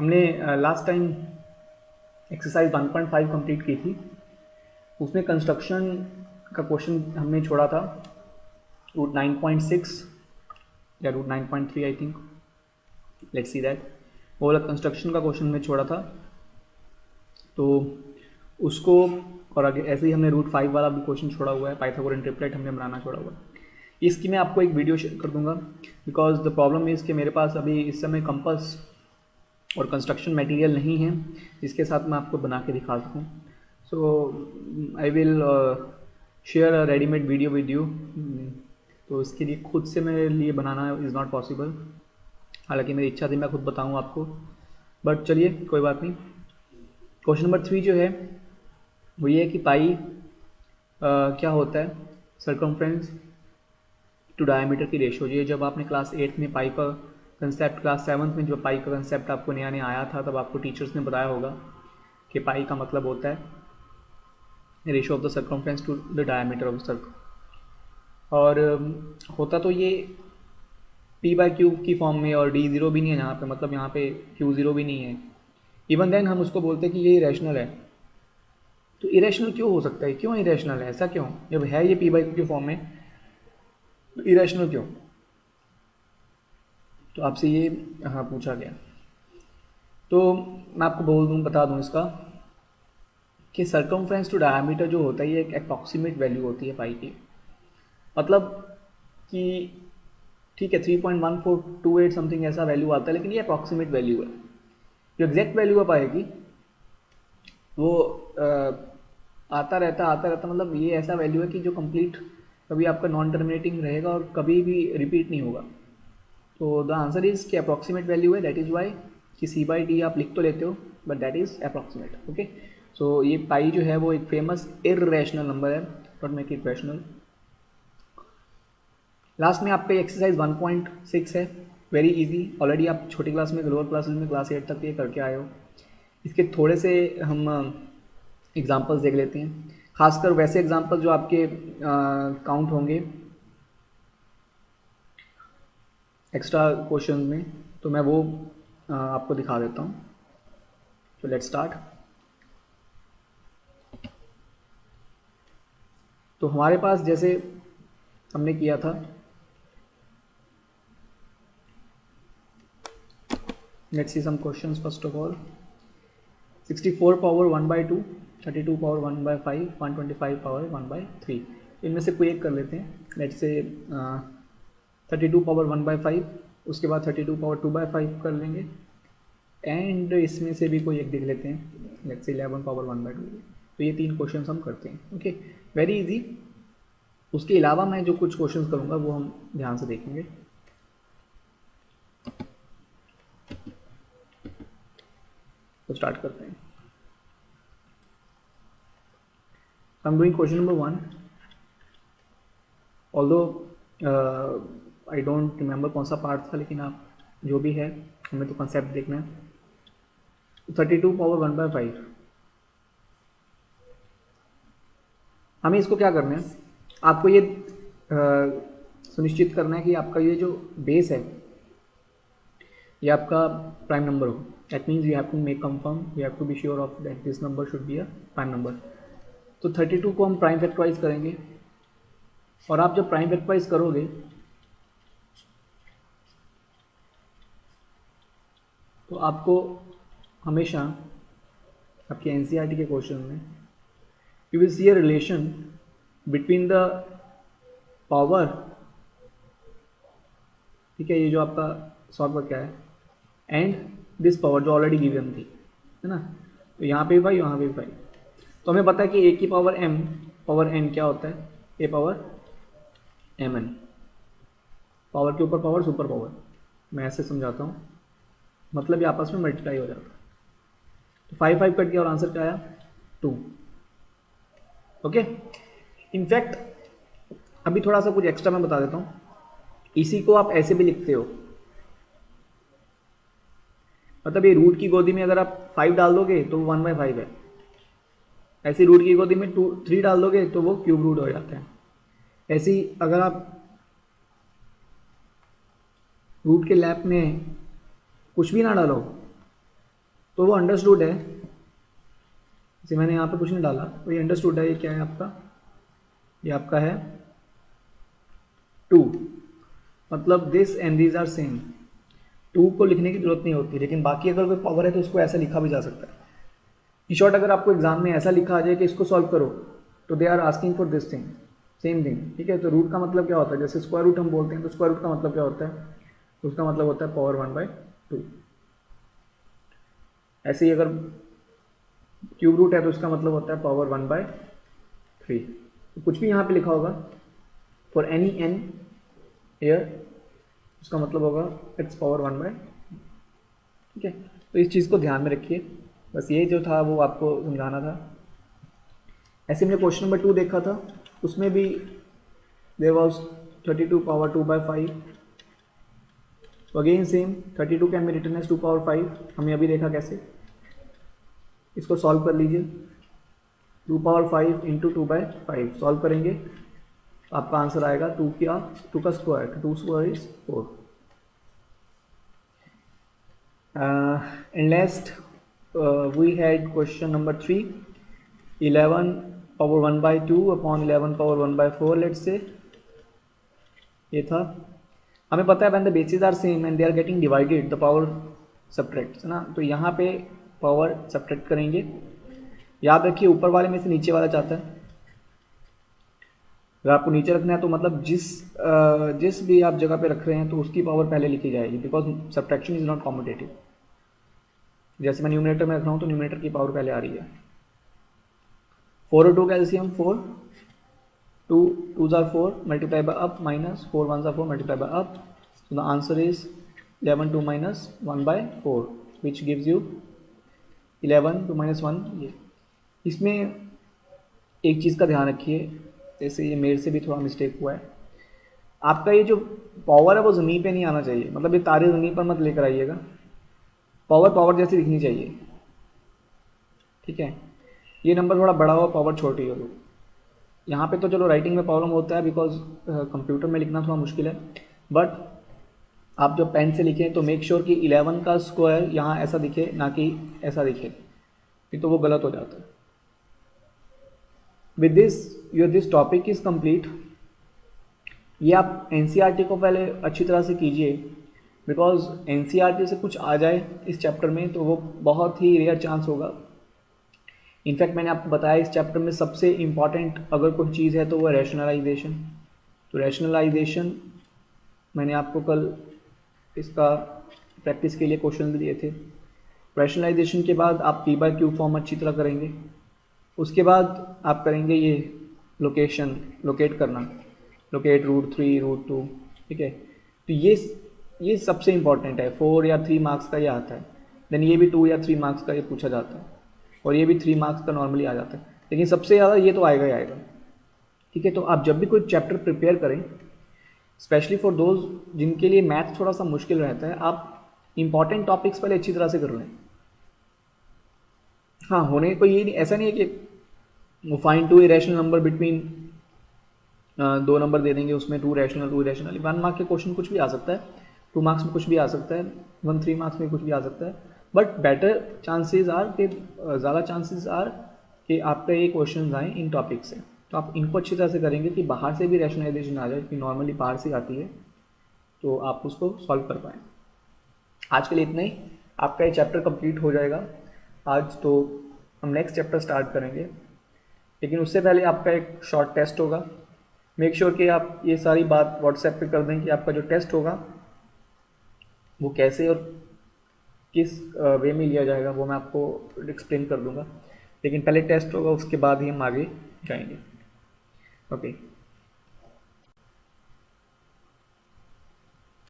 हमने last time exercise 1.5 complete की थी। उसमें कंस्ट्रक्शन का क्वेश्चन हमने छोड़ा था रूट 9.6 या root 9.3 I think, let's see that. वो वाला कंस्ट्रक्शन का क्वेश्चन हमने छोड़ा था, तो उसको और आगे ऐसे ही हमने रूट 5 वाला भी क्वेश्चन छोड़ा हुआ है। पाइथागोरन ट्रिपलेट हमने बनाना छोड़ा हुआ है। इसकी मैं आपको एक वीडियो शेयर कर दूंगा, बिकॉज द प्रॉब्लम इज़ कि मेरे पास अभी इस समय कंपास और कंस्ट्रक्शन मटेरियल नहीं है जिसके साथ मैं आपको बना के दिखा सकूँ। So I will share a readymade video with you. तो इसके लिए खुद से मेरे लिए बनाना इज़ नॉट पॉसिबल, हालांकि मेरी इच्छा थी मैं खुद बताऊँ आपको, बट चलिए कोई बात नहीं। क्वेश्चन नंबर 3 जो है वो ये है कि पाई क्या होता है, सर्कमफ्रेंस टू डायमीटर की रेशियो। ये जब आपने क्लास 8 में पाई का कंसेप्ट, क्लास 7 में जब पाई का कंसेप्ट आपको नया नया आया था, तब आपको टीचर्स ने बताया होगा कि पाई का मतलब होता है ratio of the circumference to the diameter of the circle. और होता तो ये पी बाई क्यू की फॉर्म में, और डी ज़ीरो भी नहीं है यहाँ पे, मतलब यहाँ पे क्यू ज़ीरो भी नहीं है। इवन देन हम उसको बोलते हैं कि ये इरेशनल है। तो इरेशनल क्यों हो सकता है, क्यों इरेशनल है, ऐसा क्यों? जब है ये पी बाई क्यू की फॉर्म में तो इरेशनल क्यों? तो आपसे ये हाँ पूछा गया। तो मैं आपको बता दूं इसका कि सर्कमफ्रेंस टू डायमीटर जो होता है ये एक अप्रॉक्सीमेट वैल्यू होती है पाई की। मतलब कि ठीक है 3.1428 समथिंग ऐसा वैल्यू आता है, लेकिन ये अप्रॉक्सीमेट वैल्यू है। जो एग्जैक्ट वैल्यू आप आएगी वो आता रहता, मतलब ये ऐसा वैल्यू है कि जो कंप्लीट कभी आपका नॉन टर्मिनेटिंग रहेगा और कभी भी रिपीट नहीं होगा। तो द आंसर इज कि अप्रॉक्सीमेट वैल्यू है, दैट इज वाई कि सी बाई डी आप लिख तो लेते हो but that is approximate. Okay, so ये पाई जो है वो एक फेमस इररेशनल नंबर है, don't make it rational. Last में आपका एक्सरसाइज 1.6 है, वेरी इजी। ऑलरेडी आप छोटी क्लास में, लोअर क्लासेस में, क्लास 8 तक ये करके आए हो। इसके थोड़े से हम एग्जाम्पल्स देख लेते हैं, खासकर वैसे एग्जाम्पल जो आपके काउंट होंगे एक्स्ट्रा क्वेश्चन में, तो मैं वो आपको दिखा देता हूँ। तो लेट्स स्टार्ट। तो हमारे पास जैसे हमने किया था, let's see some questions. First of all 64 power 1/2, 32 power 1/5, 125 power 1/3। इनमें से कोई एक कर लेते हैं। लेट्स से 32 पावर 1/5, उसके बाद 32 पावर 2/5 कर लेंगे, एंड इसमें से भी कोई एक देख लेते हैं, लेट्स से 11 पावर 1/2। तो ये 3 क्वेश्चन हम करते हैं। Okay, very easy. उसके अलावा मैं जो कुछ क्वेश्चंस करूँगा वो हम ध्यान से देखेंगे। तो स्टार्ट करते हैं। I am doing question number 1, although I don't remember कौन सा पार्ट था, लेकिन आप जो भी है हमें तो कंसेप्ट देखना है। 32 पावर 1/5, हमें इसको क्या करना है, आपको ये सुनिश्चित करना है कि आपका ये जो बेस है ये आपका प्राइम नंबर हो। That means you have to make confirm, you have to be sure of that this number should be a prime number. तो 32 को हम प्राइम फैक्टराइज करेंगे, और आप जब प्राइम फैक्टराइज करोगे तो आपको हमेशा आपके एनसीईआरटी के क्वेश्चन में you will see a relation between the power, ठीक है, ये जो आपका सॉल्व का क्या है, एंड दिस पावर जो ऑलरेडी गिवन थी, है ना। तो यहाँ पे भी 5, यहाँ पे भी 5। तो हमें पता है कि ए की पावर m पावर n क्या होता है, ए पावर mn, पावर के ऊपर पावर, सुपर पावर। मैं ऐसे समझाता हूँ, मतलब ये आपस में मल्टीप्लाई हो जाता है। तो 5 5 कट गया और आंसर क्या आया 2। ओके, इनफैक्ट अभी थोड़ा सा कुछ एक्स्ट्रा मैं बता देता हूँ। इसी को आप ऐसे भी लिखते हो, मतलब ये रूट की गोदी में अगर आप 5 डाल दोगे तो 1/5 है, ऐसे रूट की गोदी में 3 डाल दोगे तो वो क्यूब रूट हो जाता है। ऐसे ही अगर आप रूट के लैप में कुछ भी ना डालो तो वो अंडरस्टूड है, जैसे मैंने यहाँ पे कुछ नहीं डाला, तो ये अंडरस्टूड है। ये क्या है आपका, ये आपका है 2, मतलब this and these are same. 2 को लिखने की जरूरत नहीं होती, लेकिन बाकी अगर कोई पावर है तो उसको ऐसा लिखा भी जा सकता है। इन शॉर्ट, अगर आपको एग्जाम में ऐसा लिखा आ जाए कि इसको सॉल्व करो, तो they are asking for this thing, same thing, ठीक है। तो रूट का मतलब क्या होता है, जैसे स्क्वायर रूट हम बोलते हैं, तो स्क्वायर रूट का मतलब क्या होता है, तो उसका मतलब होता है पावर 1/2। ऐसे ही अगर क्यूब रूट है तो उसका मतलब होता है पावर 1/3। तो कुछ भी यहाँ पे लिखा होगा फॉर एनी एन एयर, उसका मतलब होगा इट्स पावर 1/, ठीक है। तो इस चीज़ को ध्यान में रखिए, बस ये जो था वो आपको समझाना था। ऐसे हमने क्वेश्चन नंबर 2 देखा था, उसमें भी देयर वाज 32 पावर 2/5। तो again same, 32 can be written as 2 power 5। हमने अभी देखा कैसे, इसको सॉल्व कर लीजिए। 2 पावर 5 इंटू 2/5 सॉल्व करेंगे, आपका आंसर आएगा 2 का square, 2 square is 4। And last we had question number 3, 11 power 1/2 upon 11 power 1/4, let's say। ये था, हमें पता है when the bases are same and they are getting divided the power subtracts, है ना। तो यहाँ पे पावर सब्ट्रैक्ट करेंगे। याद रखिए ऊपर वाले में से नीचे वाला चाहता है। अगर आपको नीचे रखना है तो मतलब जिस भी आप जगह पे रख रहे हैं तो उसकी पावर पहले लिखी जाएगी, because subtraction is not competitive. जैसे मैं न्यूमरेटर में रख रहा हूँ तो न्यूमरेटर की पावर पहले आ रही है। 4 और 2 का LCM 4, 2 2s are 4 multiplied by up minus 4 1s are 4 multiplied by up, so the answer is 11 2 minus 1/4 which gives you 11 2 minus 1। ये इसमें एक चीज़ का ध्यान रखिए, जैसे ये मेरे से भी थोड़ा मिस्टेक हुआ है, आपका ये जो पावर है वो ज़मीन पे नहीं आना चाहिए, मतलब ये तारे ज़मीन पर मत लेकर आइएगा, पावर जैसी दिखनी चाहिए, ठीक है। ये नंबर थोड़ा बड़ा हो, पावर छोटी हो। यहाँ पे तो चलो राइटिंग में प्रॉब्लम होता है बिकॉज कंप्यूटर में लिखना थोड़ा मुश्किल है, बट आप जब पेन से लिखें तो मेक श्योर कि 11 का स्क्वायर यहाँ ऐसा दिखे, ना कि ऐसा दिखे, नहीं तो वो गलत हो जाता है। With this your this topic is complete. ये आप एनसीईआरटी को पहले अच्छी तरह से कीजिए, बिकॉज एनसीईआरटी से कुछ आ जाए इस चैप्टर में तो वो बहुत ही रेयर चांस होगा। इनफैक्ट मैंने आपको बताया इस चैप्टर में सबसे इम्पॉर्टेंट अगर कोई चीज़ है तो वो रैशनलाइजेशन। तो रैशनलाइजेशन मैंने आपको कल इसका प्रैक्टिस के लिए क्वेश्चन दिए थे। रैशनलाइजेशन के बाद आप p/q फॉर्म अच्छी तरह करेंगे, उसके बाद आप करेंगे ये लोकेट करना, लोकेट √3 √2, ठीक है। तो ये सबसे इम्पॉर्टेंट है, 4 या 3 मार्क्स का ये आता है। देन ये भी 2 या 3 मार्क्स का ये पूछा जाता है, और ये भी 3 मार्क्स का नॉर्मली आ जाता है, लेकिन सबसे ज़्यादा ये तो आएगा ही आएगा, ठीक है। तो आप जब भी कोई चैप्टर प्रिपेयर करें, स्पेशली फॉर दोज जिनके लिए मैथ थोड़ा सा मुश्किल रहता है, आप इंपॉर्टेंट टॉपिक्स पहले अच्छी तरह से कर लें। हाँ, होने को ये नहीं, ऐसा नहीं है कि find 2 irrational number between 2 number दे देंगे, उसमें 2 रैशनल 1 मार्क के क्वेश्चन कुछ भी आ सकता है, 2 मार्क्स में कुछ भी आ सकता है, 3 मार्क्स में कुछ भी आ सकता है, बट बेटर चांसेस आर कि ज़्यादा चांसेस आर कि आपका ये क्वेश्चन आए इन टॉपिक से। तो आप इनको अच्छी तरह से करेंगे कि बाहर से भी रैशनलाइजेशन आ जाए, कि नॉर्मली बाहर से आती है, तो आप उसको सॉल्व कर पाएँ। आज के लिए इतना ही, आपका ये चैप्टर कंप्लीट हो जाएगा आज। तो हम नेक्स्ट चैप्टर स्टार्ट करेंगे, लेकिन उससे पहले आपका एक शॉर्ट टेस्ट होगा। मेक श्योर कि आप ये सारी बात व्हाट्सएप पे कर दें कि आपका जो टेस्ट होगा वो कैसे और किस वे में लिया जाएगा, वो मैं आपको एक्सप्लेन कर दूंगा, लेकिन पहले टेस्ट होगा, उसके बाद ही हम आगे जाएंगे। ओके।